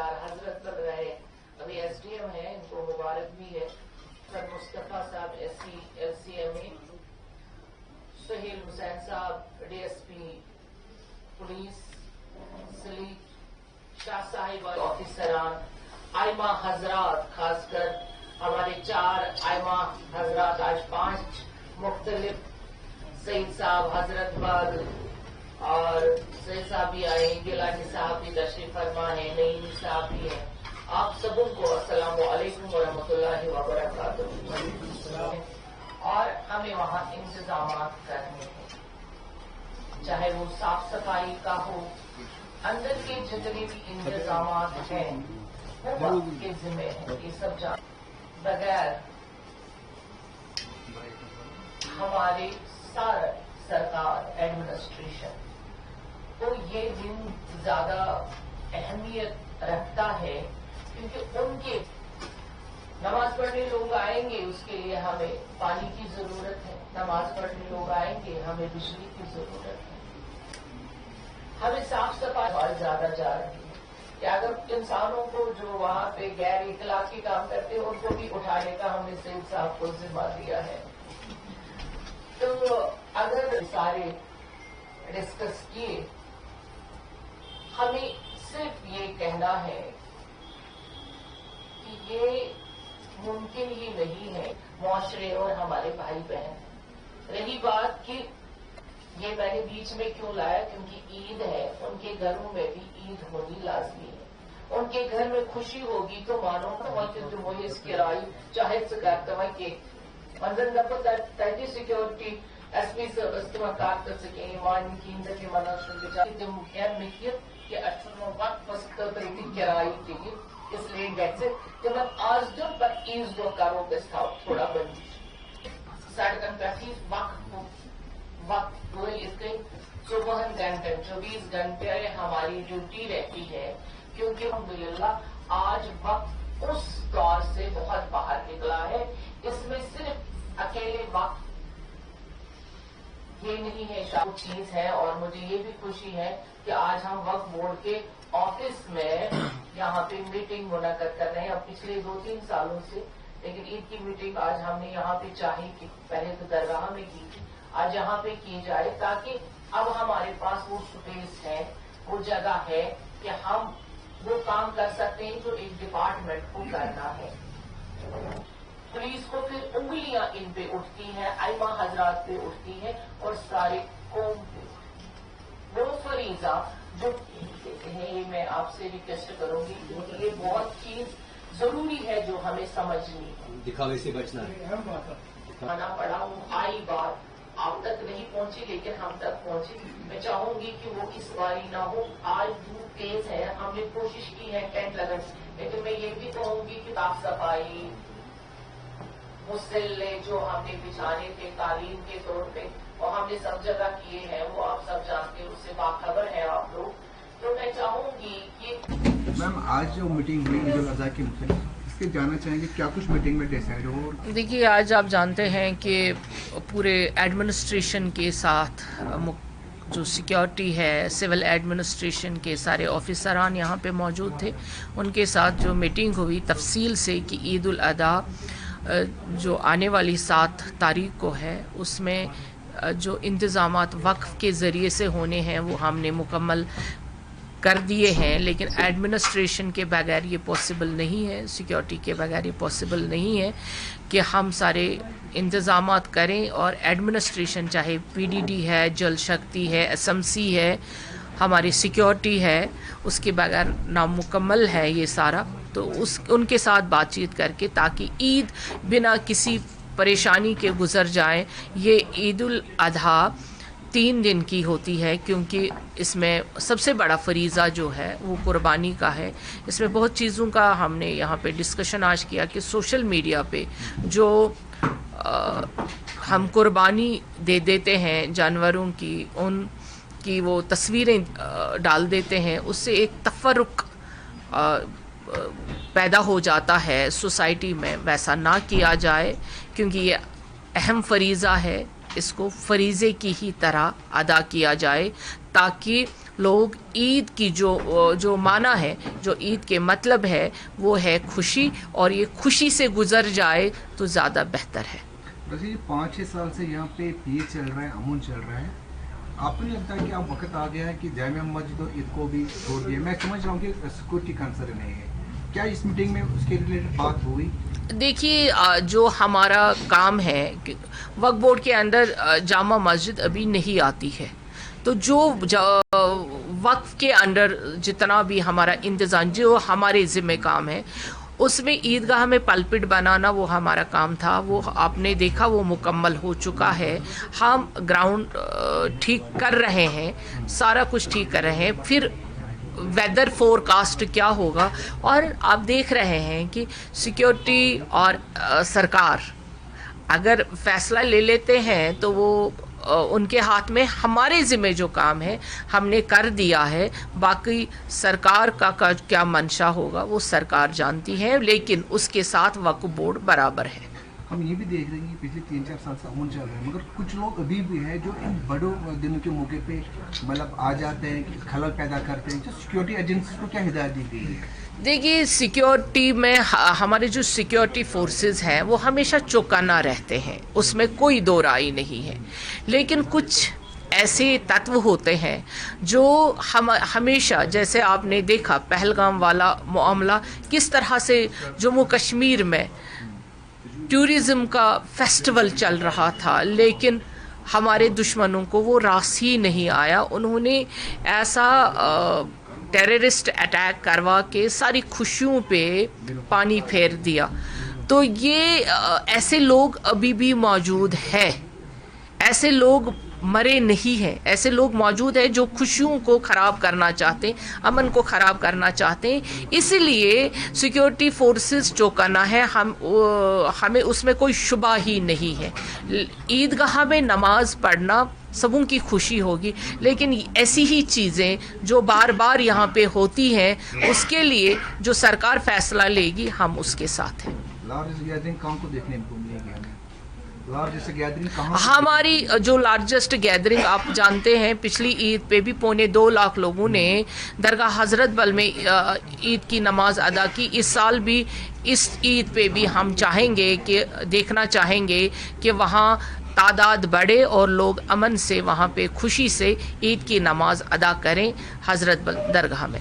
आला हजरत लग रहे, अभी SDM है, इनको मुबारक भी है। सर मुस्तफा साहब LCMA, सुहेल हुसैन साहब DSP पुलिस, सलीम शाह साहिब ऑफिसरान, आइमा हजरात, खासकर हमारे 4 आइमा हजरात, आज 5 मुख्तलिफ सईद साहब, हजरत बाग और सईद साहब भी आए, गिलानी साहब भी तशरीफ फरमा है, नईमी साहब भी है। आप सबों को अस्सलामु अलैकुम व रहमतुल्लाहि व बरकातुहू। और हमें वहाँ इंतजामात करने हैं, चाहे वो साफ सफाई का हो, अंदर के जितने भी इंतजामात हैं वो वक्त के जिम्मे हैं। ये सब बगैर हमारे सारा सरकार एडमिनिस्ट्रेशन को ये दिन ज्यादा अहमियत रखता है, क्योंकि उनके नमाज पढ़ने लोग आएंगे, उसके लिए हमें पानी की जरूरत है। नमाज पढ़ने लोग आएंगे, हमें बिजली की जरूरत है। हमें साफ सफाई बहुत ज्यादा जा रही है कि अगर इंसानों को जो वहां पे गैर इखलाकी काम करते हैं उनको भी उठाने का हमने सईद साहब को जिम्मा दिया है। तो अगर सारे डिस्कस किए, हमें सिर्फ ये कहना है कि ये मुमकिन ही नहीं है मुआशरे और हमारे भाई बहन। रही बात कि ये मैंने बीच में क्यों लाया, क्योंकि ईद है, उनके घरों में भी ईद होनी लाजमी है। उनके घर में खुशी होगी तो मानो किराई चाहे के मंजन तहजी सिक्योरिटी SP सर्विस के मनाशुल कि असल वक्त किराई चाहिए, इसलिए जैसे कि मैं आज जो पर ईज जो करो थोड़ा बंदी सड़कन पे वक्त हुए, इसके 24 घंटे 24 घंटे हमारी ड्यूटी रहती है, क्योंकि अल्हम्दुलिल्लाह आज वक्त उस दौर से बहुत बाहर निकला है। इसमें सिर्फ अकेले वक्त ये नहीं है, सब चीज है। और मुझे ये भी खुशी है कि आज हम वक्त बोर्ड के ऑफिस में यहाँ पे मीटिंग मुनक्कद कर रहे हैं, अब पिछले 2-3 सालों से, लेकिन ईद की मीटिंग आज हमने यहाँ पे चाही कि पहले तो दरगाह में की थी, आज यहाँ पे की जाए, ताकि अब हमारे पास वो स्पेस है, वो जगह है कि हम वो काम कर सकते हैं जो एक डिपार्टमेंट को करना है। पुलिस को फिर उंगलियां इन पे उठती हैं, आइमा हजरात पे उठती हैं और सारे कौम पे। वो फरीजा जो देते हैं, ये मैं आपसे रिक्वेस्ट करूंगी, ये बहुत चीज जरूरी है जो हमें समझनी है। दिखावे से बचना है। खाना पड़ा वो आई बात आप तक नहीं पहुंची, लेकिन हम तक पहुंची। मैं चाहूंगी कि वो इस बारी ना हो। आज धूप तेज है, हमने कोशिश की है टेंट लगाने, लेकिन मैं ये भी कहूंगी कि साफ सफाई मुसल्ले जो हमने बिछाने थे तालीम के तौर पे, और हमने सब जगह किए हैं, वो आप सब जानते, उससे बाखबर है आप लोग। तो मैं चाहूंगी कि मैम आज जो मीटिंग हुई ईद उल अज़हा की इसके जानना चाहेंगे क्या कुछ मीटिंग में डिसाइड हो। देखिए, आज आप जानते हैं कि पूरे एडमिनिस्ट्रेशन के साथ जो सिक्योरिटी है, सिविल एडमिनिस्ट्रेशन के सारे ऑफिसरान यहाँ पे मौजूद थे, उनके साथ जो मीटिंग हुई तफसील से कि ईद उल अज़हा जो आने वाली 7 तारीख को है, उसमें जो इंतज़ामात वक्फ़ के ज़रिए से होने हैं वो हमने मुकम्मल कर दिए हैं। लेकिन एडमिनिस्ट्रेशन के बगैर ये पॉसिबल नहीं है, सिक्योरिटी के बगैर ये पॉसिबल नहीं है कि हम सारे इंतज़ामात करें। और एडमिनिस्ट्रेशन चाहे PDD है, जल शक्ति है, SMC है, हमारी सिक्योरिटी है, उसके बगैर नामुकम्मल है ये सारा। तो उनके साथ बातचीत करके ताकि ईद बिना किसी परेशानी के गुजर जाए। ये ईद उल अज़हा 3 दिन की होती है, क्योंकि इसमें सबसे बड़ा फरीज़ा जो है वो कुर्बानी का है। इसमें बहुत चीज़ों का हमने यहाँ पे डिस्कशन आज किया कि सोशल मीडिया पे जो हम कुर्बानी दे देते हैं जानवरों की, उनकी वो तस्वीरें डाल देते हैं, उससे एक तफर्रुक पैदा हो जाता है सोसाइटी में। वैसा ना किया जाए, क्योंकि ये अहम फरीज़ा है اس کو فریضے کی ہی طرح ادا کیا جائے تاکہ لوگ عید کی جو معنی ہے، جو عید کے مطلب ہے وہ ہے خوشی، اور یہ خوشی سے گزر جائے تو زیادہ بہتر ہے۔ ویسے یہ 5-6 سال سے یہاں پہ پیے چل رہا ہے، امن چل رہا ہے، آپ کو نہیں لگتا ہے کہ اب وقت آ گیا ہے کہ جامع مسجد اور عید کو بھی چھوڑ دیا؟ میں سمجھ رہا ہوں کہ سیکورٹی کنسرن نہیں ہے، کیا اس میٹنگ میں اس کے ریلیٹڈ بات ہوئی؟ دیکھیے جو ہمارا کام ہے وقف بورڈ کے اندر جامع مسجد ابھی نہیں آتی ہے، تو جو وقف کے اندر جتنا بھی ہمارا انتظام جو ہمارے ذمہ کام ہے اس میں عیدگاہ میں پلپٹ بنانا وہ ہمارا کام تھا، وہ آپ نے دیکھا وہ مکمل ہو چکا ہے۔ ہم گراؤنڈ ٹھیک کر رہے ہیں، سارا کچھ ٹھیک کر رہے ہیں، پھر ویدر فور کاسٹ کیا ہوگا، اور آپ دیکھ رہے ہیں کہ سیکیورٹی اور سرکار اگر فیصلہ لے لیتے ہیں تو وہ ان کے ہاتھ میں، ہمارے ذمہ جو کام ہے ہم نے کر دیا ہے، باقی سرکار کا کیا منشا ہوگا وہ سرکار جانتی ہے، لیکن اس کے ساتھ وقف بورڈ برابر ہے۔ ہم یہ بھی دیکھ رہے ہیں کہ پچھلے 3-4 سال سے امن چل رہا ہے، مگر کچھ لوگ ابھی بھی ہیں جو ان بڑوں دنوں کے موقع پہ مطلب آ جاتے ہیں، خلل پیدا کرتے ہیں، جو سیکیورٹی ایجنسیز کو کیا ہدایت دی گئی ہے؟ دیکھیے سیکیورٹی میں ہمارے جو سیکیورٹی فورسز ہیں وہ ہمیشہ چوکانہ رہتے ہیں، اس میں کوئی دو رائے نہیں ہے، لیکن کچھ ایسے تتو ہوتے ہیں جو ہمیشہ، جیسے آپ نے دیکھا پہلگام والا معاملہ کس طرح سے جموں کشمیر میں ٹورزم کا فیسٹیول چل رہا تھا، لیکن ہمارے دشمنوں کو وہ راس ہی نہیں آیا، انہوں نے ایسا ٹیررسٹ اٹیک کروا کے ساری خوشیوں پہ پانی پھیر دیا۔ تو یہ ایسے لوگ ابھی بھی موجود ہیں، ایسے لوگ مرے نہیں ہیں، ایسے لوگ موجود ہیں جو خوشیوں کو خراب کرنا چاہتے ہیں، امن کو خراب کرنا چاہتے ہیں، اسی لیے سیکیورٹی فورسز چوکانہ ہے، ہمیں اس میں کوئی شبہ ہی نہیں ہے۔ عیدگاہ میں نماز پڑھنا سبوں کی خوشی ہوگی، لیکن ایسی ہی چیزیں جو بار بار یہاں پہ ہوتی ہیں اس کے لیے جو سرکار فیصلہ لے گی ہم اس کے ساتھ ہیں۔ لارجسٹ گیدرنگ کہاں کو دیکھنے کو ملے گی؟ لارجسٹ گیدرنگ کہاں؟ ہماری جو لارجسٹ گیدرنگ آپ جانتے ہیں پچھلی عید پہ بھی 2.25 لاکھ لوگوں نے درگاہ حضرت بل میں عید کی نماز ادا کی۔ اس سال بھی اس عید پہ بھی ہم چاہیں گے کہ دیکھنا چاہیں گے کہ وہاں تعداد بڑھے اور لوگ امن سے وہاں پہ خوشی سے عید کی نماز ادا کریں حضرت بل درگاہ میں۔